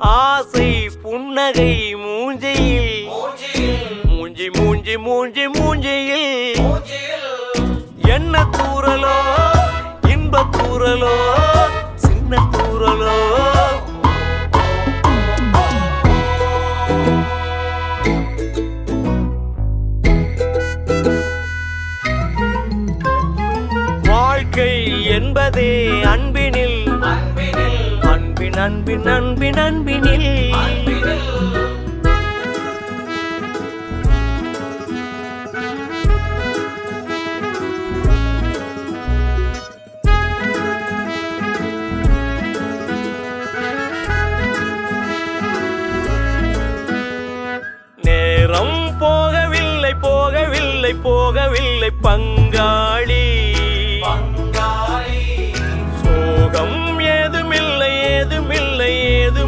ஆசை புன்னகை மூஞ்சியில் மூஞ்சி மூஞ்சி மூஞ்சி மூஞ்சியில் என்ன தூரலோ இன்ப தூரலோ சின்ன தூரலோ வாழ்க்கை என்பதே அன்பினில் அன்பின் அன்பின் அன்பின் அன்பினில் நேரம் போகவில்லை போகவில்லை போகவில்லை பங்காளி